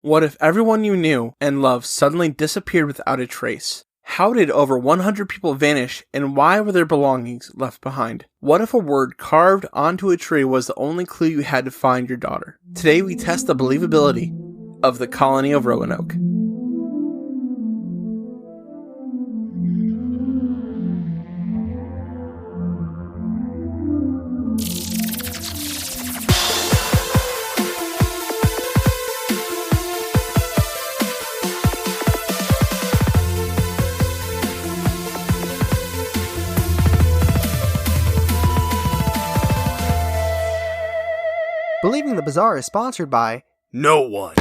What if everyone you knew and loved suddenly disappeared without a trace? How did over 100 people vanish, and why were their belongings left behind? What if a word carved onto a tree was the only clue you had to find your daughter? Today we test the believability of the colony of Roanoke. Believing the Bizarre is sponsored by No one.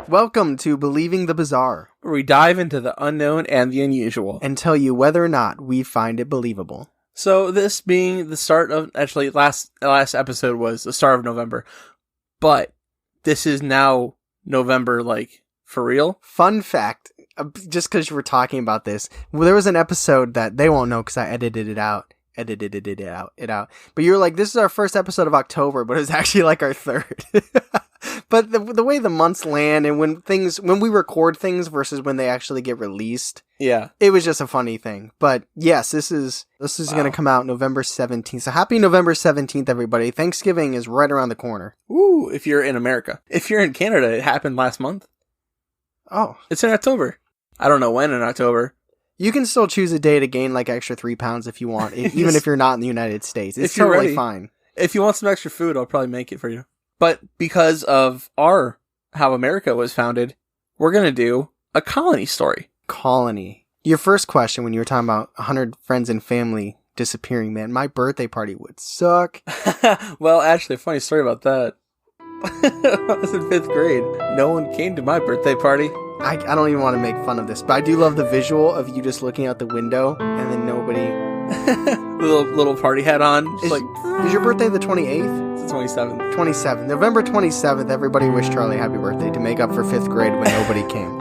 Welcome to Believing the Bizarre, Where we dive into the unknown and the unusual and tell you whether or not we find it believable. So this being the start of, actually last episode was the start of November, but this is now November, like, for real. Fun fact, just because you were talking about this, there was an episode that they won't know because I edited it out. But you're like, this is our first episode of October, but it's actually like our third. But the way the months land and when we record things versus when they actually get released, Yeah. it was just a funny thing. But yes, this is going to come out November 17th. So happy November 17th, everybody. Thanksgiving is right around the corner. Ooh, if you're in America. If you're in Canada, it happened last month. Oh. It's in October. I don't know when in October. You can still choose a day to gain like extra 3 pounds if you want, even if you're not in the United States. It's totally fine. If you want some extra food, I'll probably make it for you. But because of how America was founded, we're going to do a colony story. Colony. Your first question when you were talking about 100 friends and family disappearing, man, my birthday party would suck. Well, actually, a funny story about that. I was in 5th grade. No one came to my birthday party. I don't even want to make fun of this, but I do love the visual of you just looking out the window and then nobody. little party hat on. Is your birthday the 28th? It's the 27th. 27th. November 27th, everybody wish Charlie happy birthday to make up for 5th grade when nobody came.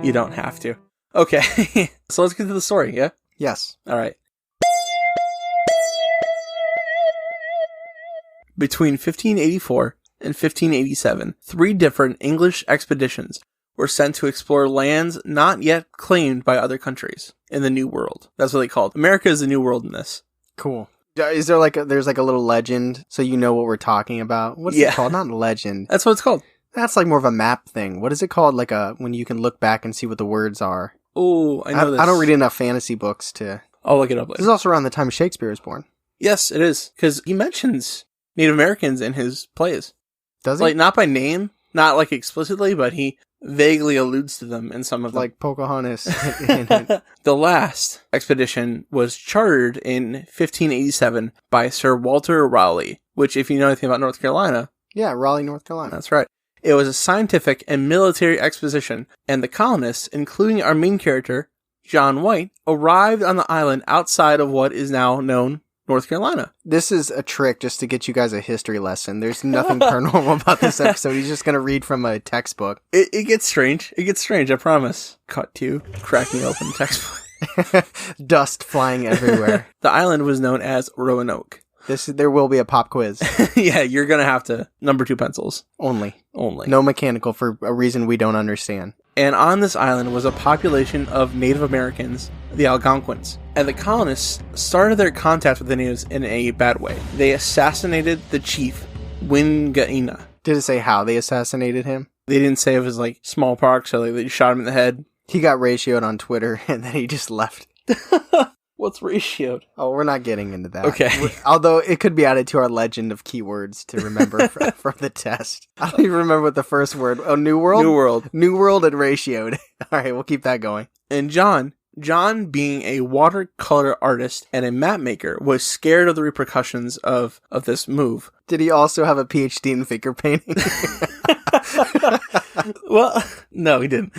You don't have to. Okay. So let's get to the story, yeah? Yes. All right. Between 1584 and 1587, 3 different English expeditions were sent to explore lands not yet claimed by other countries in the New World. That's what they called. America is the New World in this. Cool. Is there there's a little legend so you know what we're talking about? What's it called? Not legend. That's what it's called. That's like more of a map thing. What is it called? Like when you can look back and see what the words are. Oh, I know this. I don't read enough fantasy books to... I'll look it up later. This is also around the time Shakespeare was born. Yes, it is. Because he mentions Native Americans in his plays. Does he? Like, not by name, not like explicitly, but he vaguely alludes to them in some of them. Like Pocahontas. The last expedition was chartered in 1587 by Sir Walter Raleigh, which, if you know anything about North Carolina... Yeah, Raleigh, North Carolina. That's right. It was a scientific and military exposition, and the colonists, including our main character, John White, arrived on the island outside of what is now known North Carolina. This is a trick just to get you guys a history lesson. There's nothing paranormal about this episode. He's just going to read from a textbook. It gets strange. It gets strange, I promise. Cut to cracking open the textbook. Dust flying everywhere. The island was known as Roanoke. There will be a pop quiz. Yeah, you're going to have to number 2 pencils. Only. Only. No mechanical for a reason we don't understand. And on this island was a population of Native Americans, the Algonquins. And the colonists started their contact with the natives in a bad way. They assassinated the chief, Wingaina. Did it say how they assassinated him? They didn't say it was like smallpox, so they shot him in the head. He got ratioed on Twitter, and then he just left. What's ratioed? Oh, we're not getting into that. Okay. Although it could be added to our legend of keywords to remember from the test. I don't even remember what the first word... Oh, New World? New World. New World and ratioed. All right, we'll keep that going. And John being a watercolor artist and a map maker, was scared of the repercussions of this move. Did he also have a PhD in figure painting? Well, no, he didn't.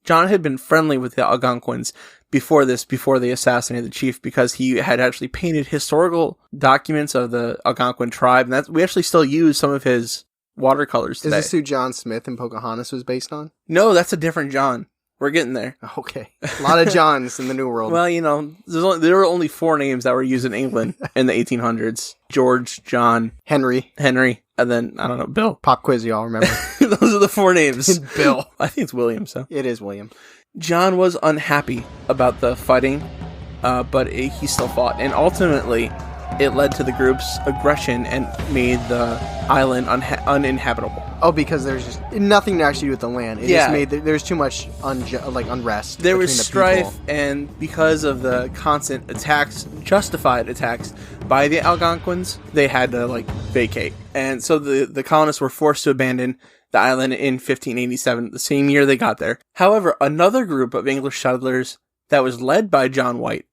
John had been friendly with the Algonquins before they assassinated the chief, because he had actually painted historical documents of the Algonquin tribe, and we actually still use some of his watercolors today. Is this who John Smith and Pocahontas was based on? No, that's a different John. We're getting there. Okay. A lot of Johns in the New World. Well, you know, there were only 4 names that were used in England in the 1800s. George, John, Henry. And then, I don't know, Bill. Pop quiz, y'all remember? Those are the 4 names. Bill. I think it's William, so. It is William. John was unhappy about the fighting, but he still fought. And ultimately, it led to the group's aggression and made the island uninhabitable. Oh, because there's just nothing to actually do with the land. It just made there's too much unrest. There was strife, people. and because of the constant attacks, justified attacks by the Algonquins, they had to vacate. And so the colonists were forced to abandon the island in 1587, the same year they got there. However, another group of English settlers that was led by John White,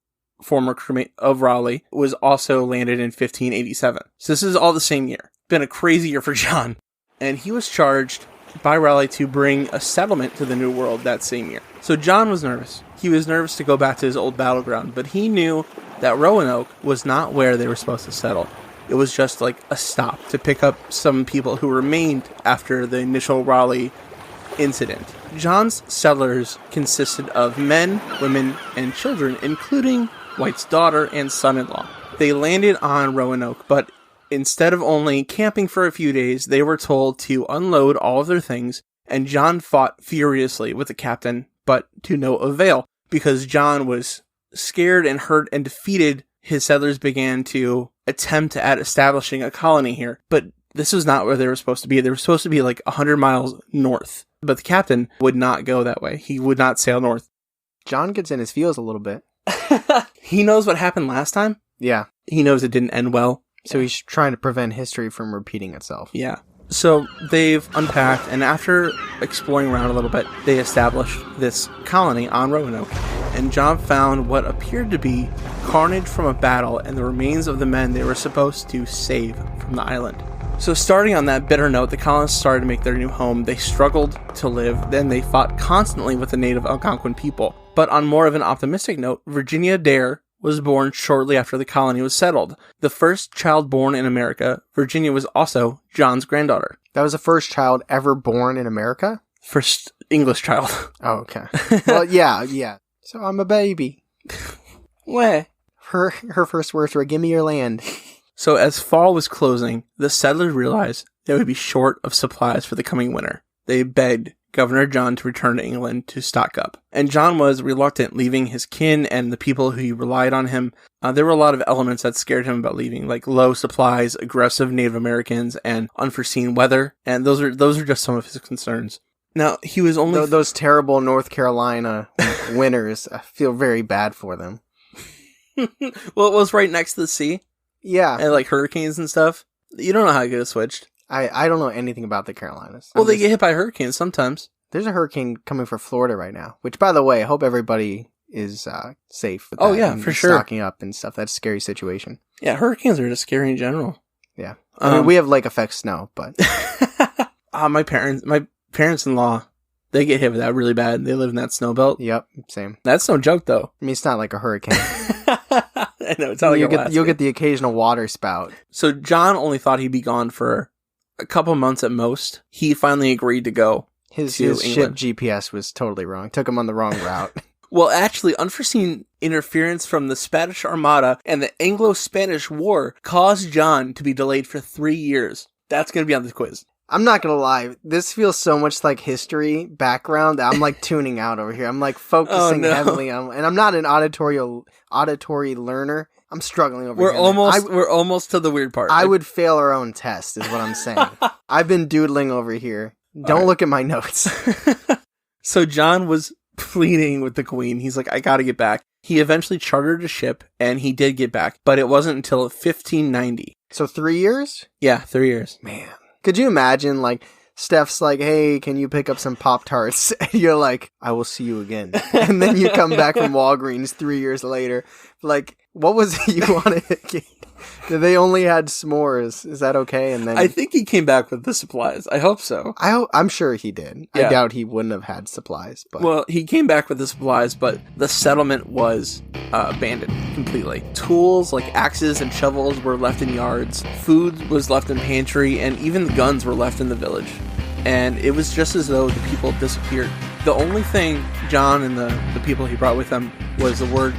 former crewmate of Raleigh, was also landed in 1587. So this is all the same year. Been a crazy year for John. And he was charged by Raleigh to bring a settlement to the New World that same year. So John was nervous. He was nervous to go back to his old battleground, but he knew that Roanoke was not where they were supposed to settle. It was just a stop to pick up some people who remained after the initial Raleigh incident. John's settlers consisted of men, women, and children, including White's daughter and son-in-law. They landed on Roanoke, but instead of only camping for a few days, they were told to unload all of their things, and John fought furiously with the captain, but to no avail, because John was scared and hurt and defeated. His settlers began to attempt at establishing a colony here, but this was not where they were supposed to be. They were supposed to be 100 miles north, but the captain would not go that way. He would not sail north. John gets in his feels a little bit. He knows what happened last time. Yeah. He knows it didn't end well. So he's trying to prevent history from repeating itself. Yeah. So they've unpacked, and after exploring around a little bit, they established this colony on Roanoke. And John found what appeared to be carnage from a battle and the remains of the men they were supposed to save from the island. So starting on that bitter note, the colonists started to make their new home. They struggled to live, then they fought constantly with the native Algonquin people. But on more of an optimistic note, Virginia Dare was born shortly after the colony was settled. The first child born in America, Virginia was also John's granddaughter. That was the first child ever born in America? First English child. Oh, okay. Well, yeah. So I'm a baby. Where? Her first words were, "Give me your land." So as fall was closing, the settlers realized they would be short of supplies for the coming winter. They begged Governor John to return to England to stock up. And John was reluctant, leaving his kin and the people who relied on him. There were a lot of elements that scared him about leaving, like low supplies, aggressive Native Americans, and unforeseen weather. And those are just some of his concerns. Now, he was only... Those terrible North Carolina winters, I feel very bad for them. Well, it was right next to the sea. Yeah. And hurricanes and stuff. You don't know how it could have switched. I don't know anything about the Carolinas. Well, they get hit by hurricanes sometimes. There's a hurricane coming for Florida right now, which, by the way, I hope everybody is safe. With oh, that yeah, for sure. Stocking up and stuff. That's a scary situation. Yeah, hurricanes are just scary in general. Yeah. I mean, we have lake effect snow, but... My parents-in-law, they get hit with that really bad. They live in that snow belt. Yep, same. That's no joke, though. I mean, it's not like a hurricane. I know, it's not you'll get the occasional water spout. So John only thought he'd be gone for a couple months at most. He finally agreed to go. His ship GPS was totally wrong. Took him on the wrong route. Well, actually, unforeseen interference from the Spanish Armada and the Anglo-Spanish War caused John to be delayed for 3 years. That's going to be on the quiz. I'm not going to lie. This feels so much like history background that I'm tuning out over here. I'm focusing heavily on, and I'm not an auditory learner. I'm struggling over here. We're almost to the weird part. I would fail our own test is what I'm saying. I've been doodling over here. Don't look at my notes. So John was pleading with the Queen. He's like, I got to get back. He eventually chartered a ship, and he did get back, but it wasn't until 1590. So 3 years? Yeah, 3 years. Man. Could you imagine, Steph's like, hey, can you pick up some Pop-Tarts? And you're like, I will see you again. And then you come back from Walgreens 3 years later. What was it you wanted to get? They only had s'mores. Is that okay? And then I think he came back with the supplies. I hope so. I'm sure he did. Yeah. I doubt he wouldn't have had supplies. But well, he came back with the supplies, but the settlement was abandoned completely. Tools like axes and shovels were left in yards. Food was left in pantry, and even the guns were left in the village. And it was just as though the people disappeared. The only thing John and the people he brought with him was the word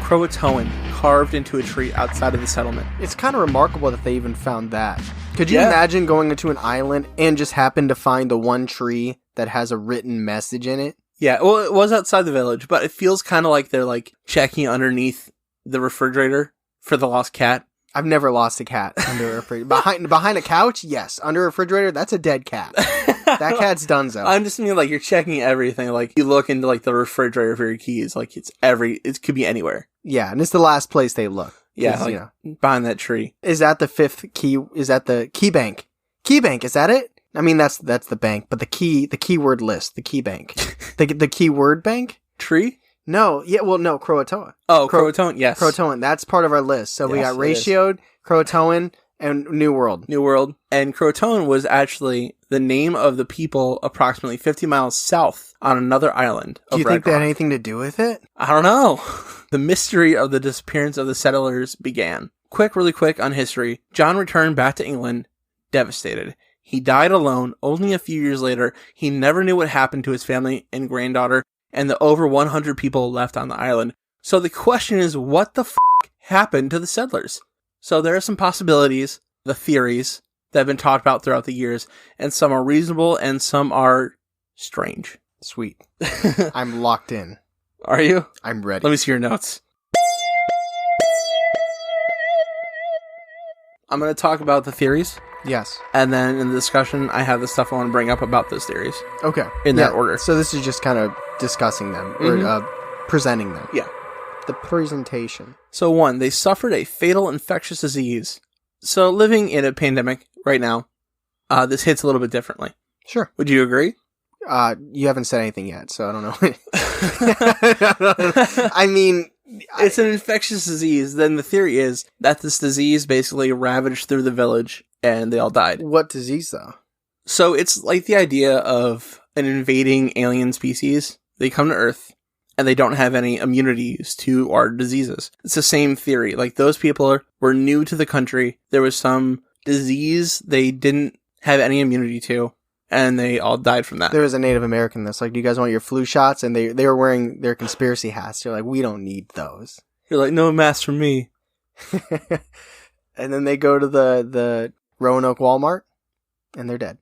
Croatoan carved into a tree outside of the settlement. It's kind of remarkable that they even found that. Could you imagine going into an island and just happen to find the one tree that has a written message in it? Yeah, well, it was outside the village, but it feels kind of like they're like checking underneath the refrigerator for the lost cat. I've never lost a cat under a refrigerator. Behind a couch, yes. Under a refrigerator, that's a dead cat. That cat's donezo. I'm just mean like you're checking everything. Like you look into like the refrigerator for your keys. Like it could be anywhere. Yeah, and it's the last place they look. Yeah, like behind that tree. Is that the fifth key? Is that the key bank? Key bank, is that it? I mean, that's the bank, but the keyword list, the key bank. the keyword bank? Tree? No, no, Croatoan. Oh, Croatoan, yes. Croatoan, that's part of our list. So we got ratioed, Croatoan, and New World. New World. And Croatoan was actually the name of the people approximately 50 miles south on another island. Do you think that had anything to do with it? I don't know. The mystery of the disappearance of the settlers began. Really quick on history. John returned back to England, devastated. He died alone. Only a few years later, he never knew what happened to his family and granddaughter and the over 100 people left on the island. So the question is, what the happened to the settlers? So there are some possibilities, the theories that have been talked about throughout the years, and some are reasonable and some are strange. Sweet. I'm locked in. Are you? I'm ready. Let me see your notes. I'm going to talk about the theories. Yes. And then in the discussion, I have the stuff I want to bring up about those theories. Okay. In that order. So this is just kind of discussing them, or presenting them. Yeah. The presentation. So 1, they suffered a fatal infectious disease. So living in a pandemic right now, this hits a little bit differently. Sure. Would you agree? You haven't said anything yet, so I don't know. I mean... It's an infectious disease. Then the theory is that this disease basically ravaged through the village and they all died. What disease, though? So it's like the idea of an invading alien species. They come to Earth and they don't have any immunities to our diseases. It's the same theory. Like those people were new to the country. There was some disease they didn't have any immunity to. And they all died from that. There was a Native American that's like, do you guys want your flu shots? And they were wearing their conspiracy hats. They're like, we don't need those. You're like, no mask for me. And then they go to the Roanoke Walmart, and they're dead.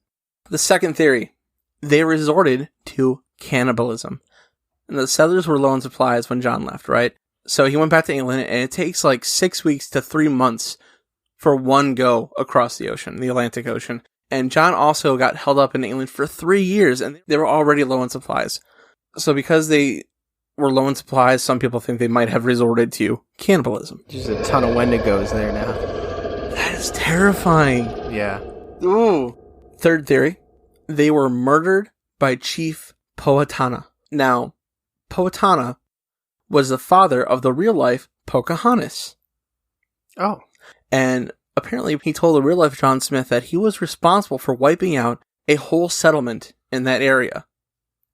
The second theory, they resorted to cannibalism. And the settlers were low on supplies when John left, right? So he went back to England, and it takes like 6 weeks to 3 months for one go across the ocean, the Atlantic Ocean. And John also got held up in England for 3 years, and they were already low on supplies. So because they were low on supplies, some people think they might have resorted to cannibalism. There's a ton of Wendigos there now. That is terrifying. Yeah. Ooh. Third theory, they were murdered by Chief Powhatan. Now, Powhatan was the father of the real-life Pocahontas. Oh. And apparently, he told the real-life John Smith that he was responsible for wiping out a whole settlement in that area.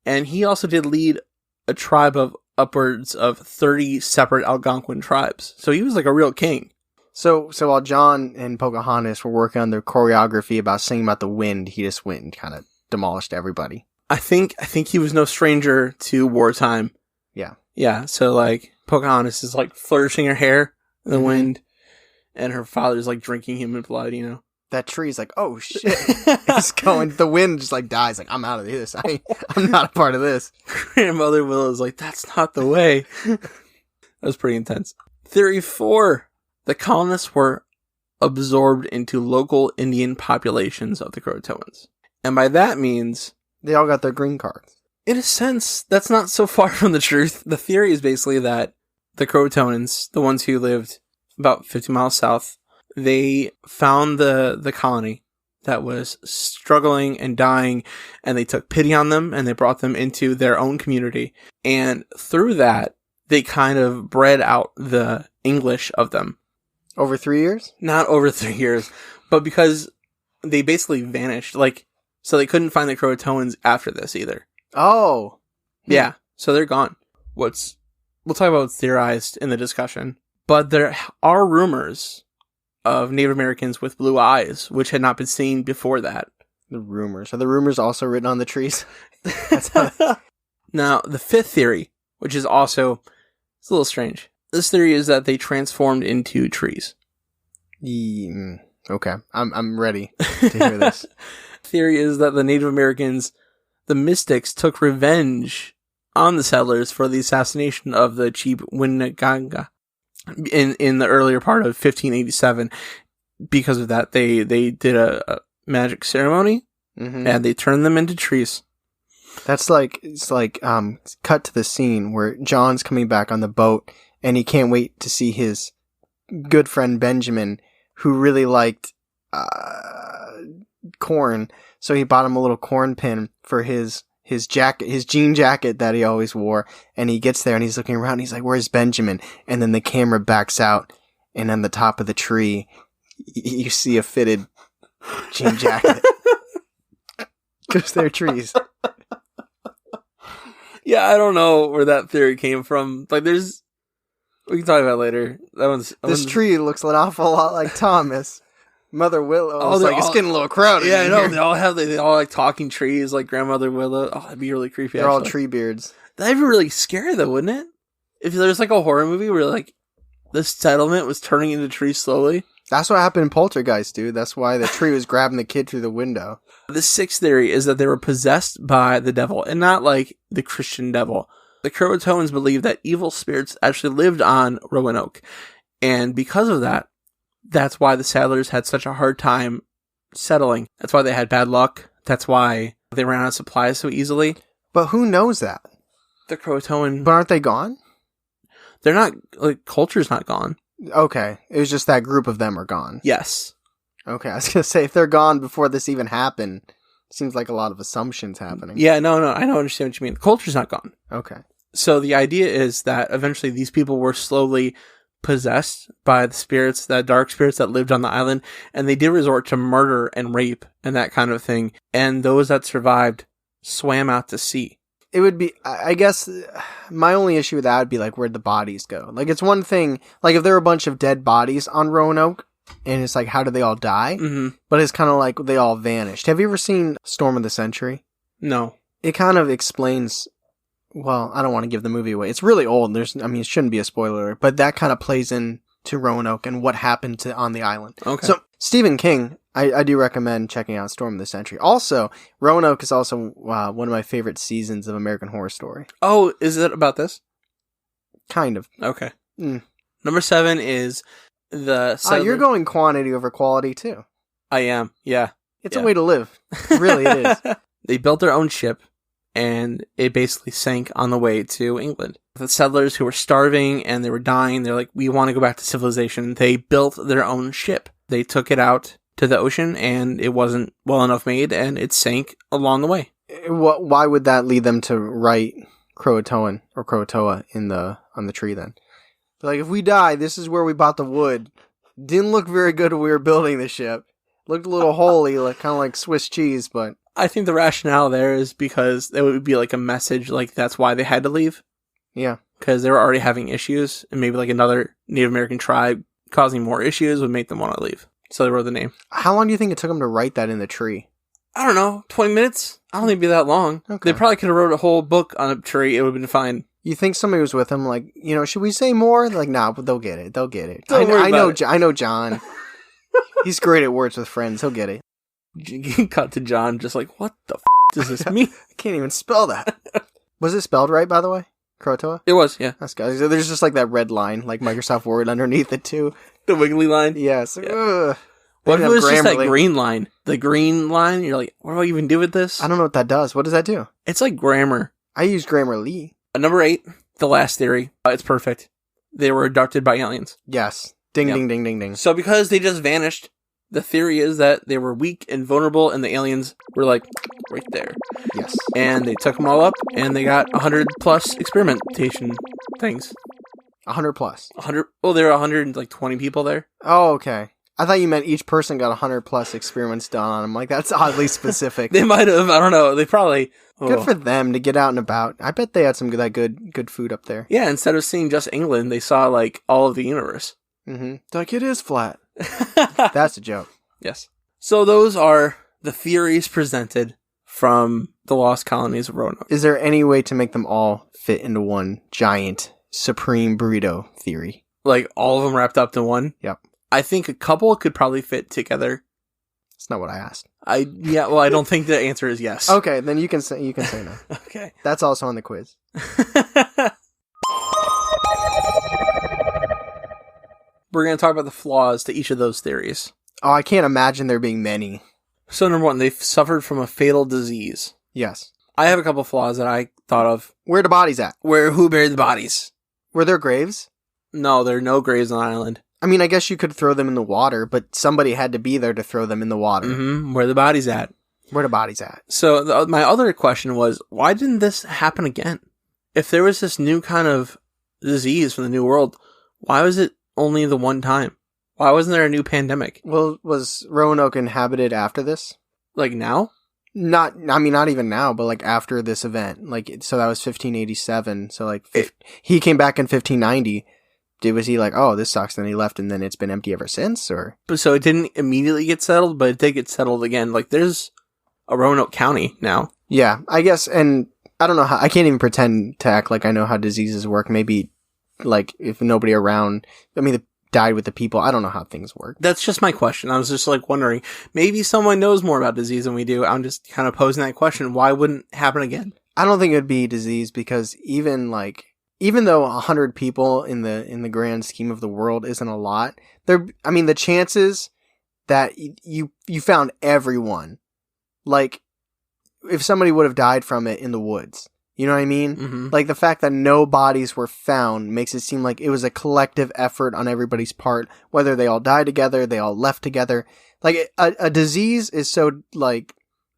And he also did lead a tribe of upwards of 30 separate Algonquin tribes. So he was like a real king. So while John and Pocahontas were working on their choreography about singing about the wind, he just went and kind of demolished everybody. I think he was no stranger to wartime. Yeah. Yeah, so like Pocahontas is like flourishing her hair in the wind. And her father's like drinking human blood, you know. That tree's like, oh shit. It's going, the wind just like dies. Like, I'm out of this. I'm not a part of this. Grandmother Willow's like, that's not the way. That was pretty intense. Theory 4. The colonists were absorbed into local Indian populations of the Croatoans. And by that means... they all got their green cards. In a sense, that's not so far from the truth. The theory is basically that the Croatoans, the ones who lived about 50 miles south, they found the colony that was struggling and dying, and they took pity on them, and they brought them into their own community. And through that, they kind of bred out the English of them. Over 3 years? Not over 3 years, but because they basically vanished. Like, so they couldn't find the Croatoans after this either. Oh. Yeah, so they're gone. We'll talk about what's theorized in the discussion. But there are rumors of Native Americans with blue eyes, which had not been seen before that. The rumors. Are the rumors also written on the trees? Now, the fifth theory, which is also it's a little strange. This theory is that they transformed into trees. Okay, I'm ready to hear this. Theory is that the Native Americans, the mystics, took revenge on the settlers for the assassination of the chief Winnebago in the earlier part of 1587. Because of that, they did a magic ceremony, and they turned them into trees. That's like, it's like, cut to the scene where John's coming back on the boat, and he can't wait to see his good friend Benjamin, who really liked corn, so he bought him a little corn pin for his jacket, his jean jacket that he always wore, and he gets there and he's looking around and he's like, where's Benjamin? And then the camera backs out, and on the top of the tree you see a fitted jean jacket. Because they're trees. Yeah, I don't know where that theory came from. Like, we can talk about it later. This tree looks an awful lot like Thomas. Mother Willow. It's getting a little crowded. Yeah, I know. They all like talking trees, like Grandmother Willow. Oh, that'd be really creepy. They're all tree beards. That'd be really scary, though, wouldn't it? If there's like a horror movie where like the settlement was turning into trees slowly. That's what happened in Poltergeist, dude. That's why the tree was grabbing the kid through the window. The sixth theory is that they were possessed by the devil, and not like the Christian devil. The Croatoans believe that evil spirits actually lived on Roanoke, and because of that, that's why the settlers had such a hard time settling. That's why they had bad luck. That's why they ran out of supplies so easily. But who knows that? The Croatoan... But aren't they gone? They're not... Like, culture's not gone. Okay. It was just that group of them are gone. Yes. Okay, I was going to say, if they're gone before this even happened, seems like a lot of assumptions happening. Yeah, no, I don't understand what you mean. The culture's not gone. Okay. So the idea is that eventually these people were slowly possessed by the spirits, that dark spirits that lived on the island, and they did resort to murder and rape and that kind of thing. And those that survived swam out to sea. It would be, I guess, my only issue with that would be like, where'd the bodies go? Like, it's one thing, like if there were a bunch of dead bodies on Roanoke, and it's like, how did they all die? Mm-hmm. But it's kind of like they all vanished. Have you ever seen Storm of the Century? No. It kind of explains, well, I don't want to give the movie away. It's really old. It shouldn't be a spoiler, but that kind of plays into Roanoke and what happened on the island. Okay. So, Stephen King, I do recommend checking out Storm of the Century. Also, Roanoke is also one of my favorite seasons of American Horror Story. Oh, is it about this? Kind of. Okay. Number 7 is the... you're going quantity over quality, too. I am, yeah. It's a way to live. Really, it is. They built their own ship, and it basically sank on the way to England. The settlers who were starving and they were dying, they're like, we want to go back to civilization. They built their own ship. They took it out to the ocean, and it wasn't well enough made, and it sank along the way. Why would that lead them to write Croatoan or Croatoa on the tree then? Like, if we die, this is where we bought the wood. Didn't look very good when we were building the ship. Looked a little holy, like kind of like Swiss cheese, but... I think the rationale there is because it would be like a message, like that's why they had to leave. Yeah. Because they were already having issues, and maybe like another Native American tribe causing more issues would make them want to leave. So they wrote the name. How long do you think it took them to write that in the tree? I don't know, 20 minutes? I don't think it'd be that long. Okay. They probably could have wrote a whole book on a tree. It would have been fine. You think somebody was with them, like, should we say more? They're like, nah, but they'll get it. They'll get it. I know John. He's great at words with friends. He'll get it. Cut to John, just like, what the does this mean? I can't even spell that. Was it spelled right, by the way? Croatoa? It was, yeah. That's good. There's just like that red line, like Microsoft Word underneath it, too. The wiggly line? Yes. Yeah. What if it was just that green line? The green line? You're like, what do I even do with this? I don't know what that does. What does that do? It's like grammar. I use Grammarly. Number 8, the last theory. It's perfect. They were abducted by aliens. Yes. Ding, ding, ding, ding, ding. So because they just vanished, the theory is that they were weak and vulnerable, and the aliens were like, right there. Yes. And they took them all up, and they got 100+ experimentation things. 100+? 100. Well, there were 120 people there. Oh, okay. I thought you meant each person got 100+ experiments done on them. Like, that's oddly specific. They might have. I don't know. They probably... Good for them to get out and about. I bet they had some good food up there. Yeah, instead of seeing just England, they saw, like, all of the universe. Mm-hmm. Like, it is flat. That's a joke. Yes. So those are the theories presented from the Lost Colonies of Roanoke. Is there any way to make them all fit into one giant supreme burrito theory? Like, all of them wrapped up in one? Yep. I think a couple could probably fit together. That's not what I asked. I don't think the answer is yes. Okay, then you can say no. Okay. That's also on the quiz. We're going to talk about the flaws to each of those theories. Oh, I can't imagine there being many. So number 1, they've suffered from a fatal disease. Yes. I have a couple flaws that I thought of. Where are the bodies at? Who buried the bodies? Were there graves? No, there are no graves on the island. I mean, I guess you could throw them in the water, but somebody had to be there to throw them in the water. Mm-hmm. Where are the bodies at? Where are the bodies at? So my other question was, why didn't this happen again? If there was this new kind of disease from the New World, why was it only the one time? Why wasn't there a new pandemic? Well, was Roanoke inhabited after this? Like now? Not even now, but like after this event. Like, so that was 1587. So like, he came back in 1590. Was he like, oh, this sucks, then he left, and then it's been empty ever since, or? But so it didn't immediately get settled, but it did get settled again. Like, there's a Roanoke County now. Yeah, I guess, and I don't know how, I can't even pretend to act like I know how diseases work. Maybe, like, if nobody around, they died with the people, I don't know how things work. That's just my question. I was just, like, wondering, maybe someone knows more about disease than we do. I'm just kind of posing that question. Why wouldn't it happen again? I don't think it would be disease, because even though 100 people in the grand scheme of the world isn't a lot, the chances that you found everyone, like, if somebody would have died from it in the woods, you know what I mean? Mm-hmm. Like, the fact that no bodies were found makes it seem like it was a collective effort on everybody's part, whether they all died together, they all left together. Like, a disease is so, like,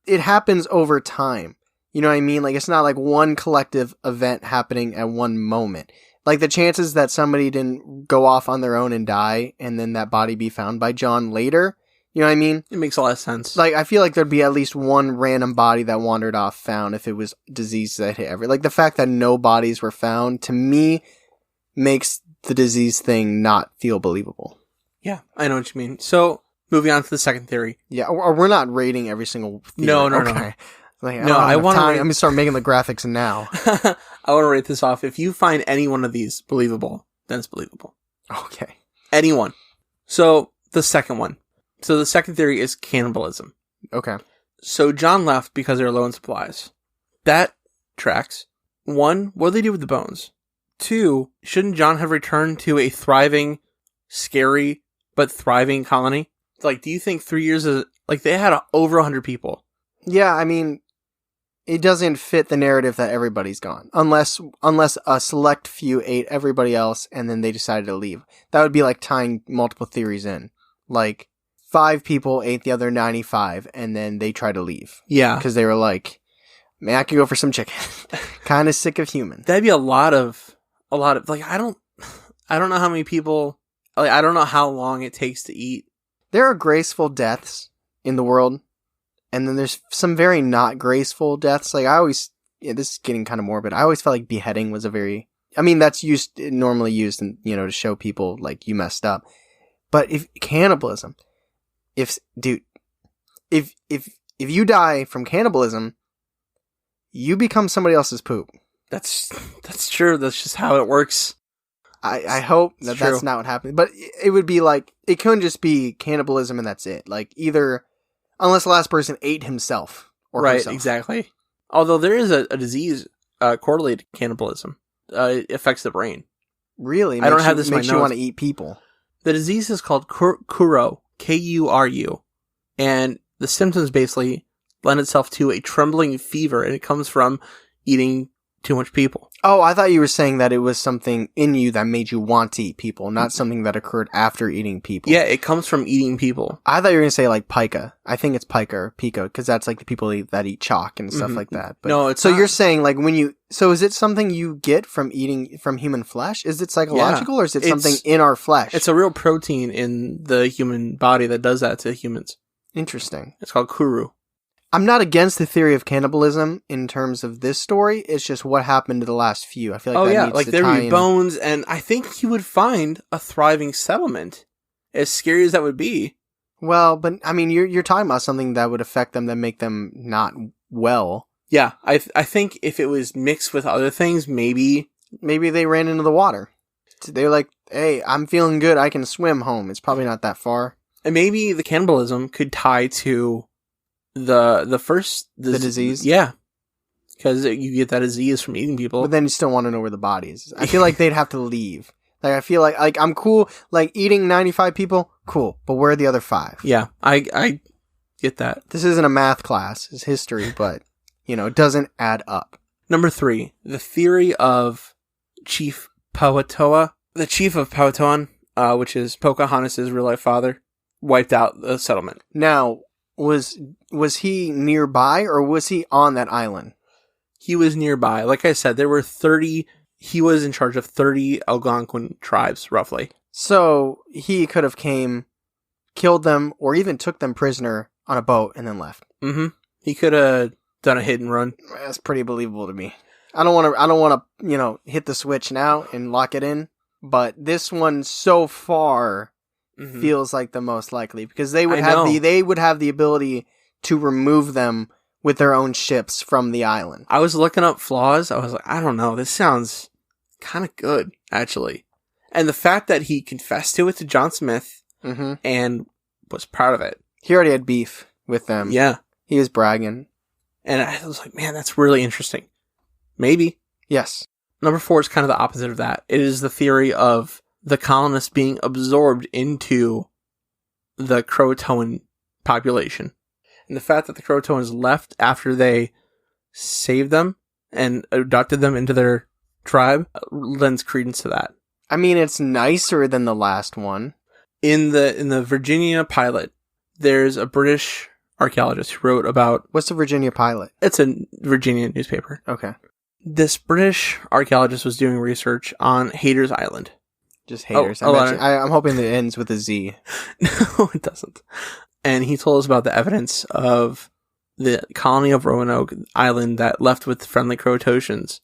it happens over time. You know what I mean? Like, it's not like one collective event happening at one moment. Like, the chances that somebody didn't go off on their own and die, and then that body be found by John later, you know what I mean? It makes a lot of sense. Like, I feel like there'd be at least one random body that wandered off found if it was disease that hit like, the fact that no bodies were found, to me, makes the disease thing not feel believable. Yeah, I know what you mean. So, moving on to the second theory. Yeah, or we're not rating every single theory. No. Like, No, I want to. I'm gonna start making the graphics now. I want to rate this off. If you find any one of these believable, then it's believable. Okay. Anyone. So the second one. So the second theory is cannibalism. Okay. So John left because they were low in supplies. That tracks. 1, what did they do with the bones? 2, shouldn't John have returned to a thriving, scary, but thriving colony? Like, do you think 3 years is, like, they had over 100 people. Yeah, I mean, it doesn't fit the narrative that everybody's gone. Unless a select few ate everybody else and then they decided to leave. That would be like tying multiple theories in. Like, 5 people ate the other 95 and then they tried to leave. Yeah. Because they were like, man, I could go for some chicken. Kind of sick of humans. That'd be a lot of, like, I don't know how many people, like, I don't know how long it takes to eat. There are graceful deaths in the world. And then there's some very not graceful deaths. Like, this is getting kind of morbid. I always felt like beheading was that's normally used in, to show people, like, you messed up. But if cannibalism, if you die from cannibalism, you become somebody else's poop. That's true. That's just how it works. I hope that's not what happened. But it would be like, it couldn't just be cannibalism and that's it. Like, either, unless the last person ate himself or right, herself. Exactly. Although there is a disease correlated to cannibalism. It affects the brain. Really? I don't have this in my makes you notes. want to eat people. The disease is called Kuro, Kuru, and the symptoms basically lend itself to a trembling fever, and it comes from eating too much people. Oh, I thought you were saying that it was something in you that made you want to eat people, not something that occurred after eating people. Yeah, it comes from eating people. I thought you were going to say, like, pica. I think it's pica or pico, because that's, like, the people that eat chalk and stuff like that. But, no, it's so not. you're saying, like, so is it something you get from eating from human flesh? Is it psychological, or is it something in our flesh? It's a real protein in the human body that does that to humans. Interesting. It's called Kuru. I'm not against the theory of cannibalism in terms of this story. It's just what happened to the last few. I feel like that needs to there tie would be in. bones, and I think you would find a thriving settlement. As scary as that would be. Well, but I mean, you're talking about something that would affect them, that make them not well. Yeah, I think if it was mixed with other things, maybe they ran into the water. They're like, hey, I'm feeling good. I can swim home. It's probably not that far. And maybe the cannibalism could tie to the disease? Yeah. Because you get that disease from eating people. But then you still want to know where the body is. I feel like they'd have to leave. Like, I feel like I'm cool. Like, eating 95 people, cool. But where are the other 5? Yeah, I get that. This isn't a math class. It's history, but, it doesn't add up. Number 3, the theory of Chief Powhatan. The chief of Powhatan, which is Pocahontas' real-life father, wiped out the settlement. Now, was he nearby, or was he on that island? He was nearby. Like I said, there were 30... He was in charge of 30 Algonquin tribes, roughly. So, he could have killed them, or even took them prisoner on a boat and then left. Mm-hmm. He could have done a hit and run. That's pretty believable to me. I don't want to, hit the switch now and lock it in. But this one so far feels like the most likely, because they would have the ability to remove them with their own ships from the island. I was looking up flaws. I was like, I don't know. This sounds kind of good, actually. And the fact that he confessed to it to John Smith and was proud of it. He already had beef with them. Yeah. He was bragging. And I was like, man, that's really interesting. Maybe. Yes. Number 4 is kind of the opposite of that. It is the theory of the colonists being absorbed into the Croatoan population. And the fact that the Croatoans left after they saved them and adopted them into their tribe lends credence to that. I mean, it's nicer than the last one. In the Virginia Pilot, there's a British archaeologist who wrote about... What's the Virginia Pilot? It's a Virginia newspaper. Okay. This British archaeologist was doing research on Haters Island. Just Haters. I'm hoping that it ends with a Z. No, it doesn't. And he told us about the evidence of the colony of Roanoke Island that left with friendly Croatoans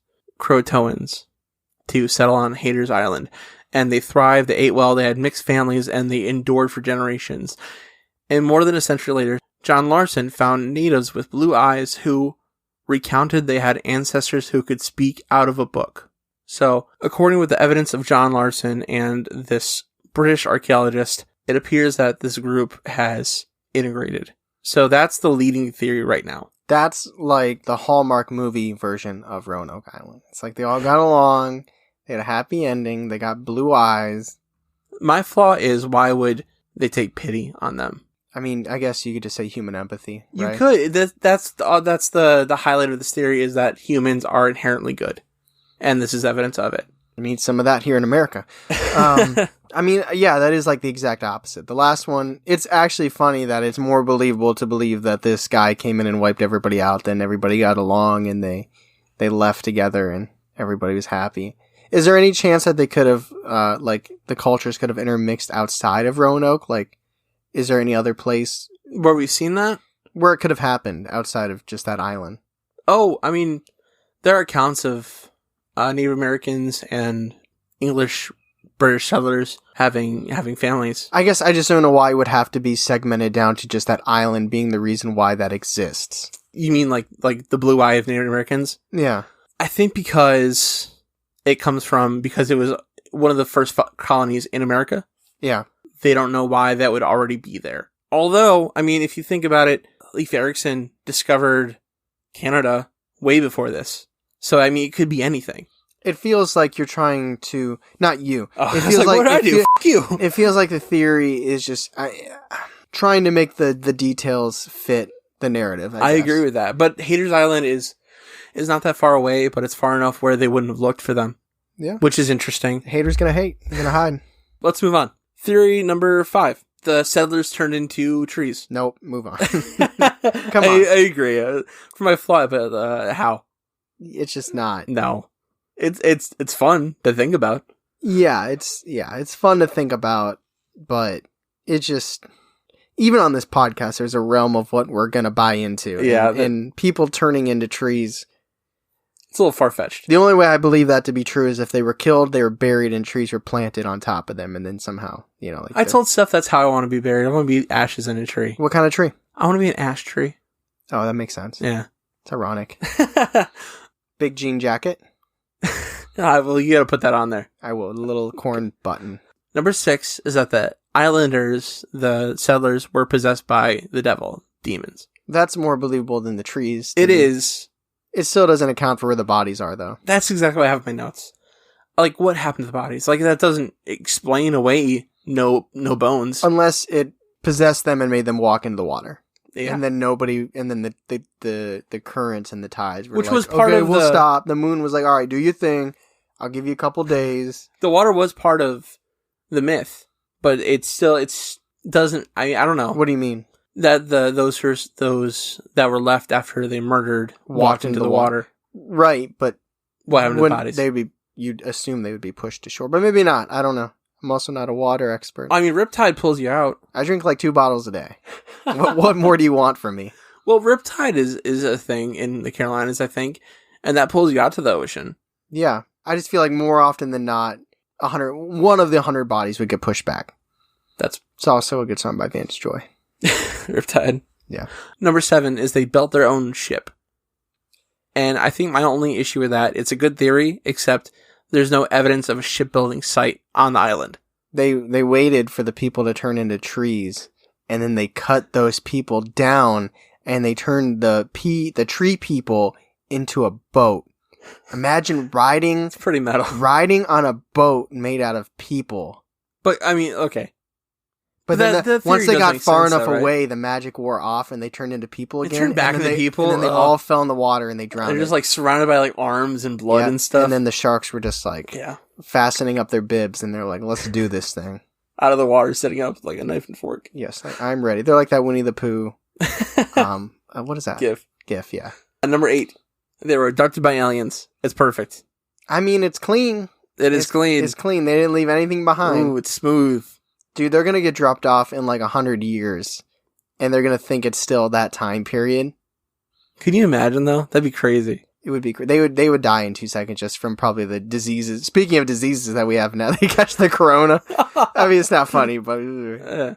to settle on Haters Island. And they thrived, they ate well, they had mixed families, and they endured for generations. And more than a century later, John Larson found natives with blue eyes who recounted they had ancestors who could speak out of a book. So, according with the evidence of John Larson and this British archaeologist, it appears that this group has integrated. So that's the leading theory right now. That's like the Hallmark movie version of Roanoke Island. It's like they all got along, they had a happy ending, they got blue eyes. My flaw is, why would they take pity on them? I mean, I guess you could just say human empathy, right? You could. That's the highlight of this theory, is that humans are inherently good. And this is evidence of it. I need some of that here in America. I mean, yeah, that is like the exact opposite. The last one, it's actually funny that it's more believable to believe that this guy came in and wiped everybody out than everybody got along and they left together and everybody was happy. Is there any chance that they could have, like, the cultures could have intermixed outside of Roanoke? Like, is there any other place where we've seen that? Where it could have happened outside of just that island? Oh, I mean, there are accounts of Native Americans and English British settlers having families. I guess I just don't know why it would have to be segmented down to just that island being the reason why that exists. You mean like the blue eye of Native Americans? Yeah. I think because it was one of the first colonies in America. Yeah. They don't know why that would already be there. Although, I mean, if you think about it, Leif Erikson discovered Canada way before this. So, I mean, it could be anything. It feels like you're trying to... Not you. Oh, it feels like what I do? Fuck you. It feels like the theory is just trying to make the details fit the narrative, I agree with that. But Haters Island is not that far away, but it's far enough where they wouldn't have looked for them. Yeah. Which is interesting. Haters gonna hate. They're gonna hide. Let's move on. Theory number 5. The settlers turned into trees. Nope. Move on. Come on. I agree. For my flaw, but how? It's just not. No. It's fun to think about. Yeah, it's fun to think about, but it just, even on this podcast, there's a realm of what we're gonna buy into. Yeah. And people turning into trees. It's a little far-fetched. The only way I believe that to be true is if they were killed, they were buried, and trees were planted on top of them, and then somehow, like I told Steph that's how I want to be buried. I want to be ashes in a tree. What kind of tree? I want to be an ash tree. Oh, that makes sense. Yeah. It's ironic. Big jean jacket. Well, you gotta put that on there. I will. The little corn button. Number 6 is that the islanders, the settlers, were possessed by the devil, demons. That's more believable than the trees. It is. It still doesn't account for where the bodies are, though. That's exactly what I have in my notes. Like, what happened to the bodies? Like, that doesn't explain away no bones. Unless it possessed them and made them walk into the water. Yeah. And then the currents and the tides were Which like, was part okay, of we'll the... stop. The moon was like, all right, do your thing. I'll give you a couple days. The water was part of the myth, but it doesn't, I don't know. What do you mean? That those that were left after they murdered walked into the water. Right, but what happened to the bodies? You'd assume they would be pushed to shore, but maybe not. I don't know. I'm also not a water expert. I mean, Riptide pulls you out. I drink like 2 bottles a day. What more do you want from me? Well, Riptide is a thing in the Carolinas, I think, and that pulls you out to the ocean. Yeah, I just feel like more often than not, one of the 100 bodies would get pushed back. It's also a good song by Vance Joy. Riptide. Yeah. Number 7 is they built their own ship. And I think my only issue with that, it's a good theory, except there's no evidence of a shipbuilding site on the island. They waited for the people to turn into trees, and then they cut those people down, and they turned the tree people into a boat. Imagine riding... It's pretty metal. Riding on a boat made out of people. But, I mean, okay. But then once they got far enough right? away, the magic wore off and they turned into people again. They turned back into people. And then they all fell in the water and they drowned. They're just like surrounded by like arms and blood and stuff. And then the sharks were just like fastening up their bibs and they're like, let's do this thing. Out of the water, setting up like a knife and fork. Yes, I'm ready. They're like that Winnie the Pooh. What is that? GIF, yeah. And number 8, they were abducted by aliens. It's perfect. I mean, it's clean. It's clean. It's clean. They didn't leave anything behind. Ooh, it's smooth. Dude, they're going to get dropped off in like 100 years. And they're going to think it's still that time period. Can you imagine, though? That'd be crazy. It would be. They would die in 2 seconds just from probably the diseases. Speaking of diseases that we have now, they catch the corona. I mean, it's not funny, but...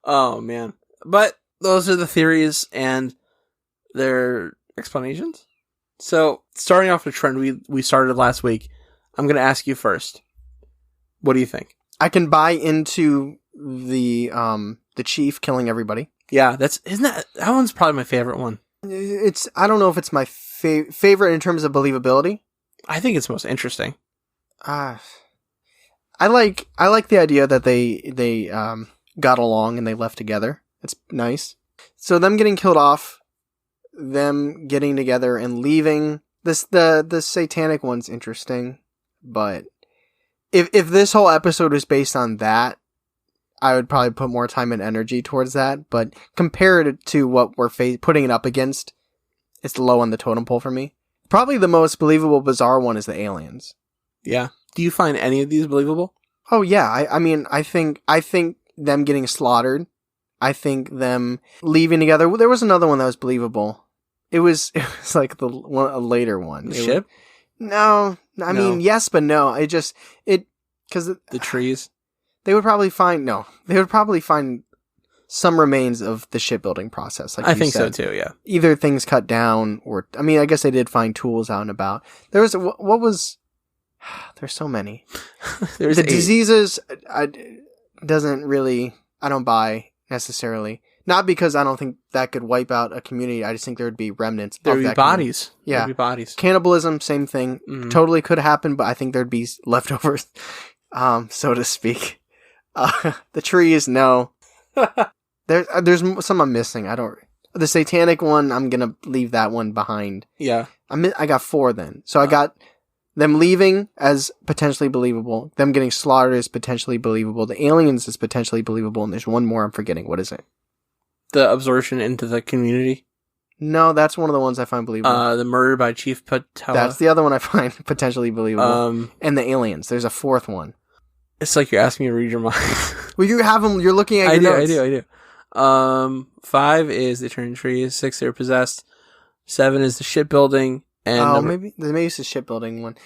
Oh, man. But those are the theories and their explanations. So, starting off the trend we started last week, I'm going to ask you first. What do you think? I can buy into the chief killing everybody. Yeah, that one's probably my favorite one. I don't know if it's my favorite in terms of believability. I think it's most interesting. I like the idea that they got along and they left together. It's nice. So them getting killed off, them getting together and leaving. The satanic one's interesting, but if this whole episode was based on that, I would probably put more time and energy towards that. But compared it to what we're putting it up against, it's low on the totem pole for me. Probably the most believable, bizarre one is the aliens. Yeah. Do you find any of these believable? Oh yeah. I mean, I think them getting slaughtered. I think them leaving together. There was another one that was believable. It was like a later one. The ship? No. I mean, yes, but no. Because the trees. They would probably find some remains of the shipbuilding process. Like I think so too. Yeah. Either things cut down, or I mean, I guess they did find tools out and about. There was There's so many. There's the diseases. I don't buy necessarily. Not because I don't think that could wipe out a community. I just think there would be remnants. There would be bodies. Community. Yeah. There would be bodies. Cannibalism, same thing. Mm-hmm. Totally could happen, but I think there'd be leftovers, so to speak. The trees, no. There's some I'm missing. The satanic one, I'm gonna leave that one behind. Yeah. I got 4 then. So I got them leaving as potentially believable. Them getting slaughtered is potentially believable. The aliens is potentially believable. And there's one more I'm forgetting. What is it? The absorption into the community? No, that's one of the ones I find believable. The murder by Chief Patella. That's the other one I find potentially believable. And the aliens. There's a 4th one. It's like you're asking me to read your mind. Well, you have them. You're looking at your notes. I do. 5 is they turn trees. 6, they're possessed. 7 is the shipbuilding. And maybe it's the shipbuilding one.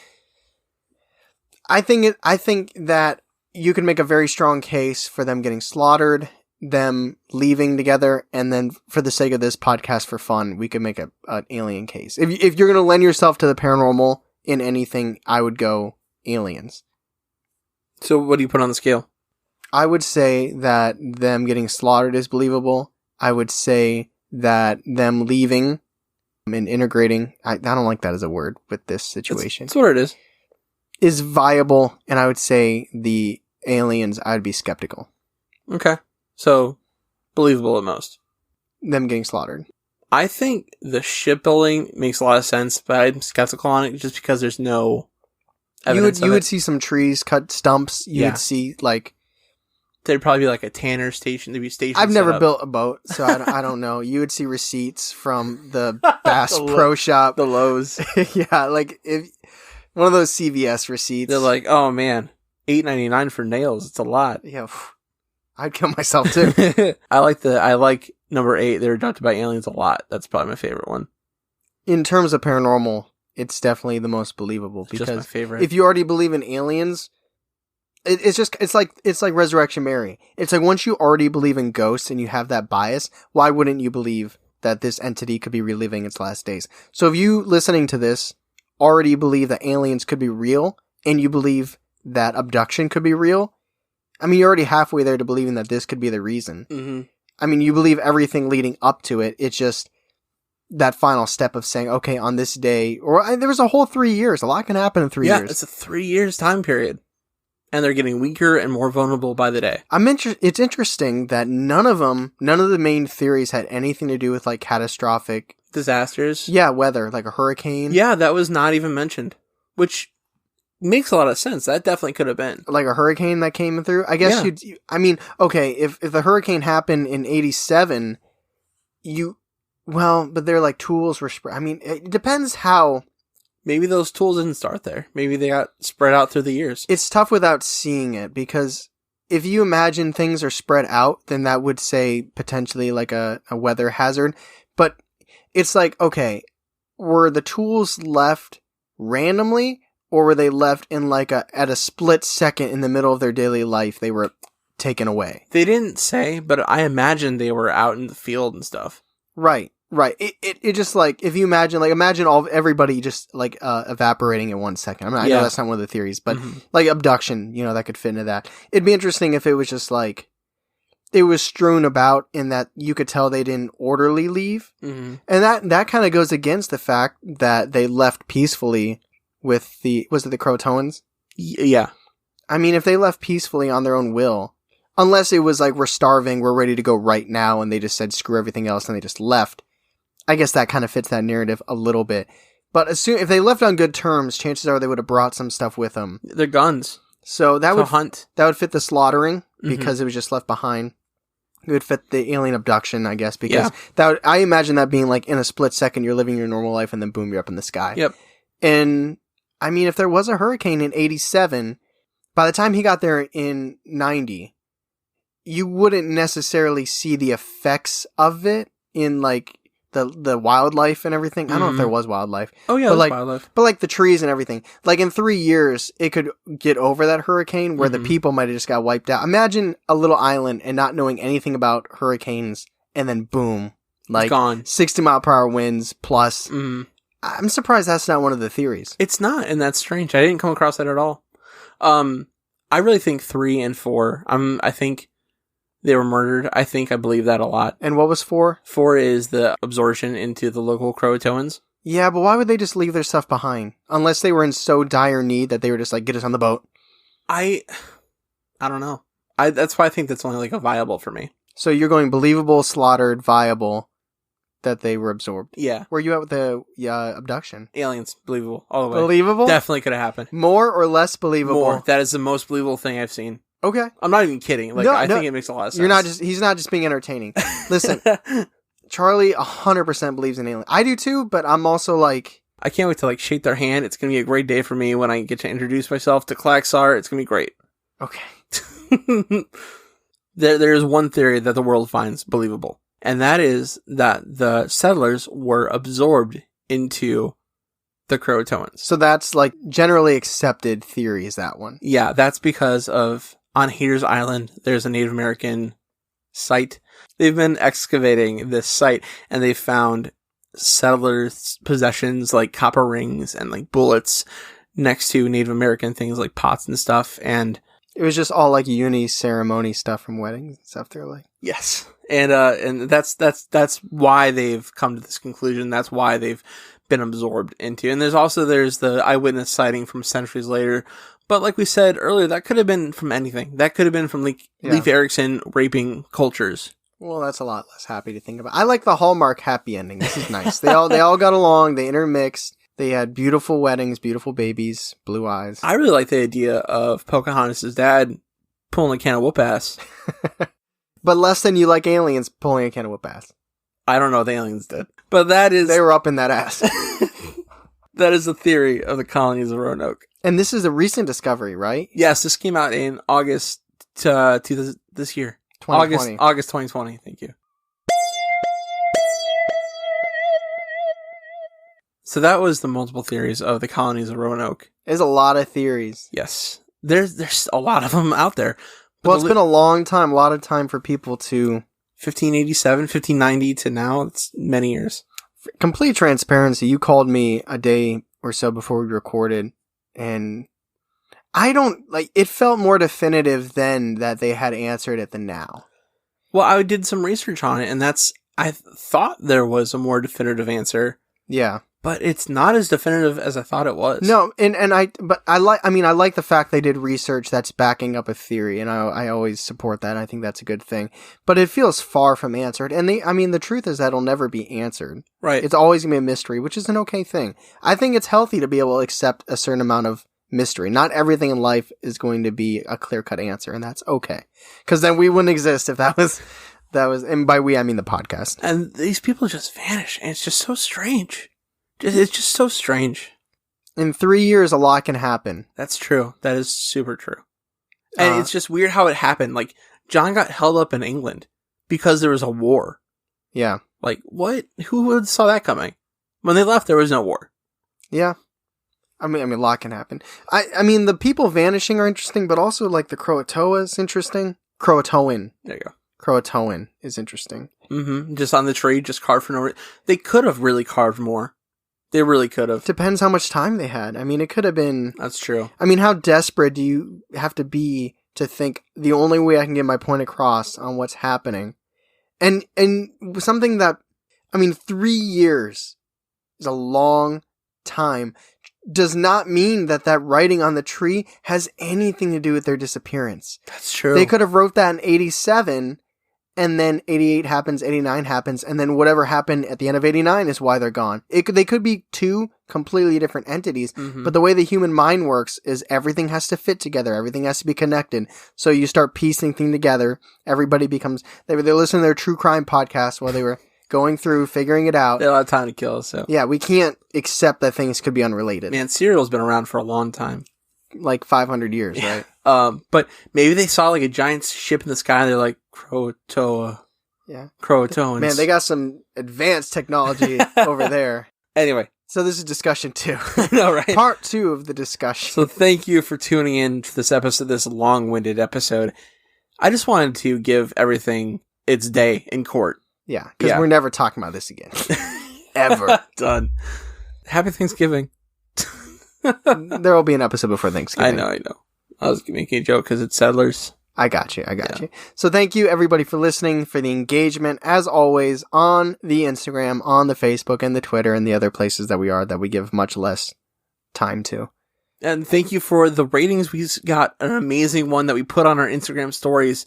I think that you can make a very strong case for them getting slaughtered, them leaving together, and then for the sake of this podcast for fun, we could make an alien case. If you're going to lend yourself to the paranormal in anything, I would go aliens. So what do you put on the scale? I would say that them getting slaughtered is believable. I would say that them leaving and integrating, I don't like that as a word with this situation. That's what it is viable, and I would say the aliens, I'd be skeptical. Okay. So, believable at most. Them getting slaughtered. I think the shipbuilding makes a lot of sense, but I'm skeptical on it just because there's no evidence You would see some trees, cut stumps. You would see, like... There'd probably be like a tanner station. There'd be stations. I've never built a boat, so I don't know. You would see receipts from the Bass Pro Shop. The Lowe's. Yeah, like if one of those CVS receipts. They're like, oh man, $8.99 for nails. It's a lot. Yeah, I'd kill myself too. I like number 8. They're abducted by aliens a lot. That's probably my favorite one. In terms of paranormal, it's definitely the most believable because just my favorite. If you already believe in aliens, it's like Resurrection Mary. It's like once you already believe in ghosts and you have that bias, why wouldn't you believe that this entity could be reliving its last days? So if you listening to this already believe that aliens could be real and you believe that abduction could be real, I mean, you're already halfway there to believing that this could be the reason. Mm-hmm. I mean, you believe everything leading up to it. It's just that final step of saying, okay, on this day, or there was a whole 3 years. A lot can happen in 3 years. Yeah, it's a 3 years time period. And they're getting weaker and more vulnerable by the day. It's interesting that none of the main theories had anything to do with like catastrophic disasters. Yeah, weather, like a hurricane. Yeah, that was not even mentioned, which makes a lot of sense. That definitely could have been like a hurricane that came through. I guess I mean, okay, if the hurricane happened in 87, but they're like tools were spread. I mean, it depends how. Maybe those tools didn't start there. Maybe they got spread out through the years. It's tough without seeing it because if you imagine things are spread out, then that would say potentially like a weather hazard. But it's like, okay, were the tools left randomly or were they left in like at a split second in the middle of their daily life they were taken away? They didn't say, but I imagine they were out in the field and stuff. Right. It just like, if you imagine everybody just like evaporating in 1 second. I mean, I know that's not one of the theories, but like abduction, that could fit into that. It'd be interesting if it was just like, it was strewn about in that you could tell they didn't orderly leave. Mm-hmm. And that kind of goes against the fact that they left peacefully with was it the Croatoans? Yeah. I mean, if they left peacefully on their own will, unless it was like, we're starving, we're ready to go right now, and they just said, screw everything else, and they just left. I guess that kind of fits that narrative a little bit. But if they left on good terms, chances are they would have brought some stuff with them. Their guns. So that would hunt. That would fit the slaughtering because it was just left behind. It would fit the alien abduction, I guess, because I imagine that being like in a split second, you're living your normal life and then boom, you're up in the sky. Yep. And I mean, if there was a hurricane in 87, by the time he got there in 90, you wouldn't necessarily see the effects of it in like the wildlife and everything. I don't know if there was wildlife. Oh yeah, but wildlife. But like the trees and everything. Like in 3 years, it could get over that hurricane where the people might have just got wiped out. Imagine a little island and not knowing anything about hurricanes, and then boom, like gone. 60-mile-per-hour winds plus. I'm surprised that's not one of the theories. It's not, and that's strange. I didn't come across that at all. I really think 3 and 4. I think they were murdered. I believe that a lot. And what was 4? 4 is the absorption into the local Croatoans. Yeah, but why would they just leave their stuff behind? Unless they were in so dire need that they were just like, get us on the boat. I don't know. That's why I think that's only like a viable for me. So you're going believable, slaughtered, viable, that they were absorbed. Yeah. Where are you at with the abduction? Aliens, believable, all the way. Believable? Definitely could have happened. More or less believable? More. That is the most believable thing I've seen. Okay. I'm not even kidding. Like, I think it makes a lot of sense. He's not just being entertaining. Listen, Charlie 100% believes in aliens. I do too, but I'm also like... I can't wait to like shake their hand. It's going to be a great day for me when I get to introduce myself to Klaxar. It's going to be great. Okay. There's one theory that the world finds believable, and that is that the settlers were absorbed into the Croatoans. So that's like generally accepted theory, is that one? Yeah, that's because of on Hayter's Island, there's a Native American site. They've been excavating this site, and they found settlers' possessions like copper rings and like bullets next to Native American things like pots and stuff. And it was just all like uni ceremony stuff from weddings and stuff. They're like, yes. And that's why they've come to this conclusion. That's why they've been absorbed into. And there's the eyewitness sighting from centuries later. But like we said earlier, that could have been from anything. That could have been from Leif Erikson raping cultures. Well, that's a lot less happy to think about. I like the Hallmark happy ending. This is nice. They all got along. They intermixed. They had beautiful weddings, beautiful babies, blue eyes. I really like the idea of Pocahontas' dad pulling a can of whoop ass. But less than you like aliens pulling a can of whoop ass. I don't know what the aliens did. But they were up in that ass. That is the theory of the colonies of Roanoke. And this is a recent discovery, right? Yes, this came out in August this year. 2020. August 2020, thank you. So that was the multiple theories of the colonies of Roanoke. There's a lot of theories. Yes. There's a lot of them out there. But well, it's been a long time, a lot of time for people to... 1587, 1590 to now, it's many years. Complete transparency, you called me a day or so before we recorded, and it felt more definitive then that they had answered it than now. Well, I did some research on it, and I thought there was a more definitive answer. Yeah. But it's not as definitive as I thought it was. No, I like the fact they did research that's backing up a theory, and I always support that. I think that's a good thing. But it feels far from answered, and the truth is that it'll never be answered. Right. It's always gonna be a mystery, which is an okay thing. I think it's healthy to be able to accept a certain amount of mystery. Not everything in life is going to be a clear-cut answer, and that's okay. Because then we wouldn't exist if that was, and by we I mean the podcast. And these people just vanish, and it's just so strange. It's just so strange. In 3 years, a lot can happen. That's true. That is super true. And it's just weird how it happened. Like, John got held up in England because there was a war. Yeah. Like, what? Who would saw that coming? When they left, there was no war. Yeah. I mean, a lot can happen. I mean, the people vanishing are interesting, but also, like, the Croatoa is interesting. Croatoan. There you go. Croatoan is interesting. Mm-hmm. Just on the tree, just carved for no reason. They could have really carved more. They really could have. Depends how much time they had. I mean, it could have been... That's true. I mean, how desperate do you have to be to think the only way I can get my point across on what's happening? And something that... 3 years is a long time. Does not mean that writing on the tree has anything to do with their disappearance. That's true. They could have wrote that in 87... and then 88 happens, 89 happens, and then whatever happened at the end of 89 is why they're gone. They could be two completely different entities, but the way the human mind works is everything has to fit together. Everything has to be connected. So you start piecing things together. Everybody becomes... They're listening to their true crime podcast while they were going through, figuring it out. They had a lot of time to kill, so... Yeah, we can't accept that things could be unrelated. Man, cereal's been around for a long time. Like 500 years, right? But maybe they saw like a giant ship in the sky and they're like, Croatoa. Yeah. Croatoans. Man, they got some advanced technology over there. Anyway. So this is discussion 2. I know, right? Part 2 of the discussion. So thank you for tuning in to this episode, this long-winded episode. I just wanted to give everything its day in court. Yeah, because we're never talking about this again. Ever. Done. Happy Thanksgiving. There will be an episode before Thanksgiving. I know. I was making a joke because it's settlers. I got you. So thank you, everybody, for listening, for the engagement, as always, on the Instagram, on the Facebook, and the Twitter, and the other places that we give much less time to. And thank you for the ratings. We got an amazing one that we put on our Instagram stories.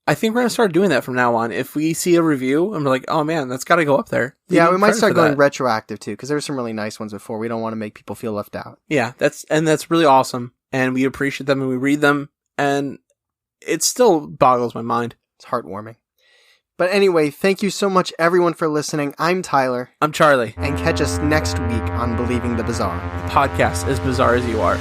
I think we're going to start doing that from now on. If we see a review and we're like, oh man, that's got to go up there. Yeah, we might start going retroactive too, because there were some really nice ones before. We don't want to make people feel left out. Yeah, that's really awesome. And we appreciate them and we read them. And it still boggles my mind. It's heartwarming. But anyway, thank you so much, everyone, for listening. I'm Tyler. I'm Charlie. And catch us next week on Believing the Bizarre. The podcast as bizarre as you are.